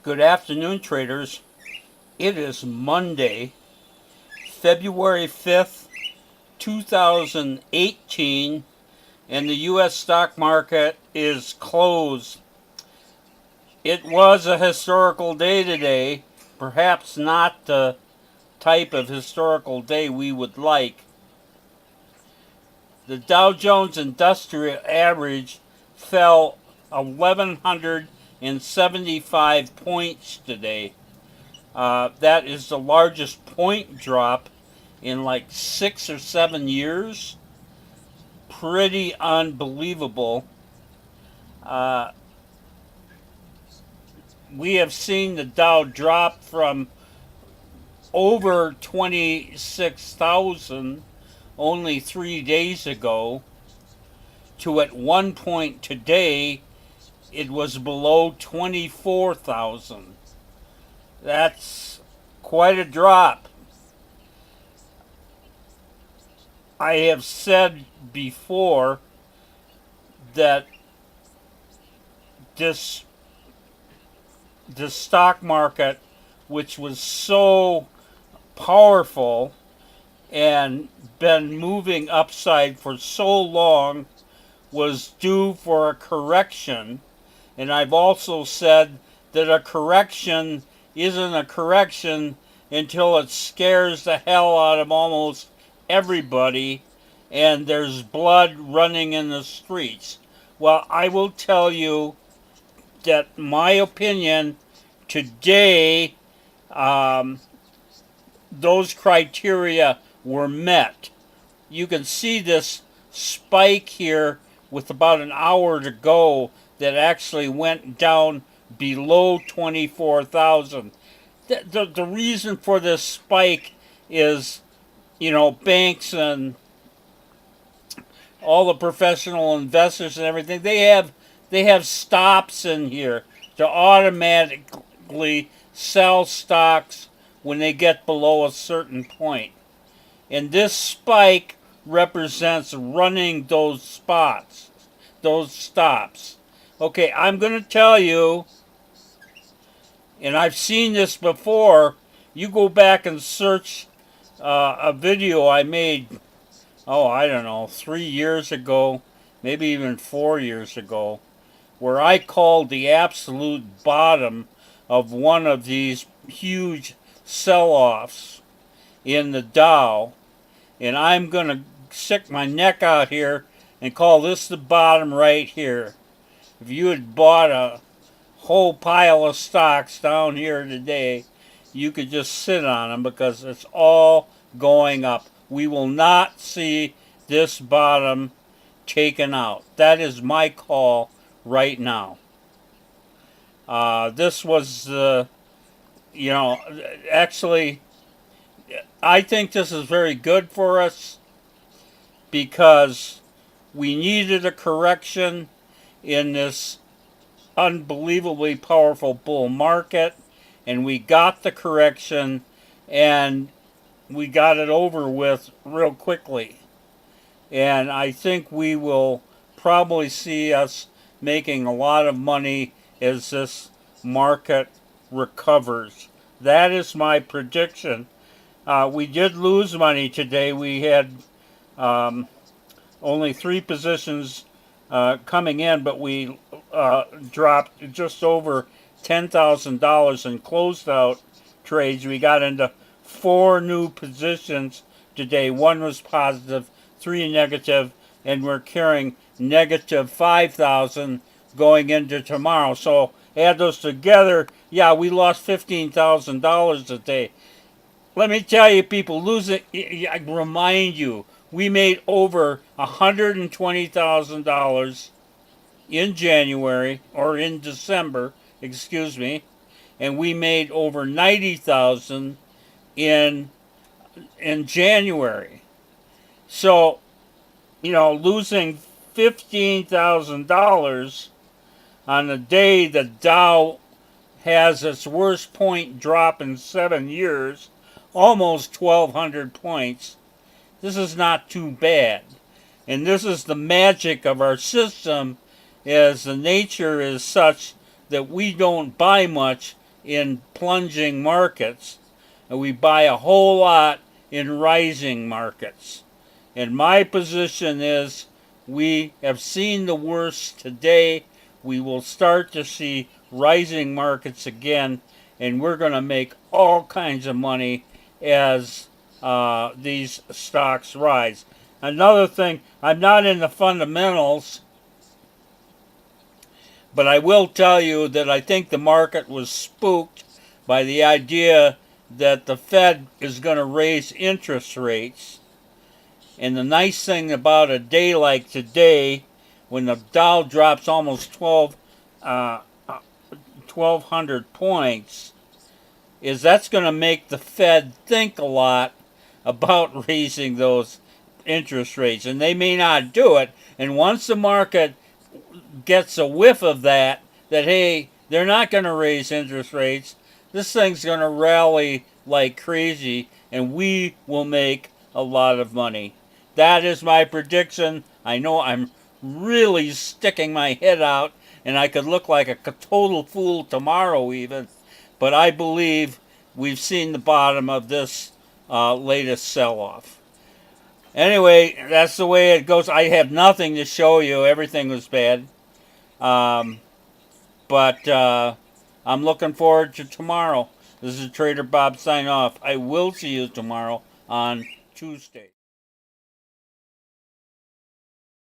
Good afternoon, traders. It is Monday, February 5th, 2018, and the U.S. stock market is closed. It was a historical day today, perhaps not the type of historical day we would like. The Dow Jones Industrial Average fell 1,175 points today. That is the largest point drop in like 6 or 7 years. Pretty unbelievable. We have seen the Dow drop from over 26,000 only 3 days ago to at one point today it was below 24,000. That's quite a drop. I have said before that the stock market, which was so powerful and been moving upside for so long, was due for a correction. And I've also said that a correction isn't a correction until it scares the hell out of almost everybody and there's blood running in the streets. Well, I will tell you that my opinion today, those criteria were met. You can see this spike here with about an hour to go that actually went down below 24,000. The reason for this spike is, banks and all the professional investors and everything, they have stops in here to automatically sell stocks when they get below a certain point. And this spike represents running those stops. Okay, I'm going to tell you, and I've seen this before. You go back and search a video I made, 3 years ago, maybe even 4 years ago, where I called the absolute bottom of one of these huge sell-offs in the Dow. And I'm going to stick my neck out here and call this the bottom right here. If you had bought a whole pile of stocks down here today, you could just sit on them because it's all going up. We will not see this bottom taken out. That is my call right now. This was, actually, I think this is very good for us because we needed a correction in this unbelievably powerful bull market, and we got the correction, and we got it over with real quickly. And I think we will probably see us making a lot of money as this market recovers. That is my prediction. We did lose money today. We had only 3 positions coming in, but we dropped just over $10,000 in closed out trades. We got into 4 new positions today. 1 was positive, 3 negative, and we're carrying negative 5,000 going into tomorrow. So add those together, we lost $15,000 today. Let me tell you, people, I remind you, we made over $120,000 in January, or in December, and we made over $90,000 in January. So, losing $15,000 on the day the Dow has its worst point drop in 7 years, almost 1,200 points. This is not too bad. And this is the magic of our system, as the nature is such that we don't buy much in plunging markets, and we buy a whole lot in rising markets. And my position is we have seen the worst today. We will start to see rising markets again, and we're going to make all kinds of money as these stocks rise. Another thing, I'm not in the fundamentals, but I will tell you that I think the market was spooked by the idea that the Fed is going to raise interest rates. And the nice thing about a day like today, when the Dow drops almost 1,200 points, is that's going to make the Fed think a lot about raising those interest rates. And they may not do it. And once the market gets a whiff of that, hey, they're not going to raise interest rates, this thing's going to rally like crazy, and we will make a lot of money. That is my prediction. I know I'm really sticking my head out, and I could look like a total fool tomorrow even, but I believe we've seen the bottom of this latest sell-off. Anyway, that's the way it goes. I have nothing to show you. Everything was bad. But I'm looking forward to tomorrow. This is Trader Bob signing off. I will see you tomorrow on Tuesday.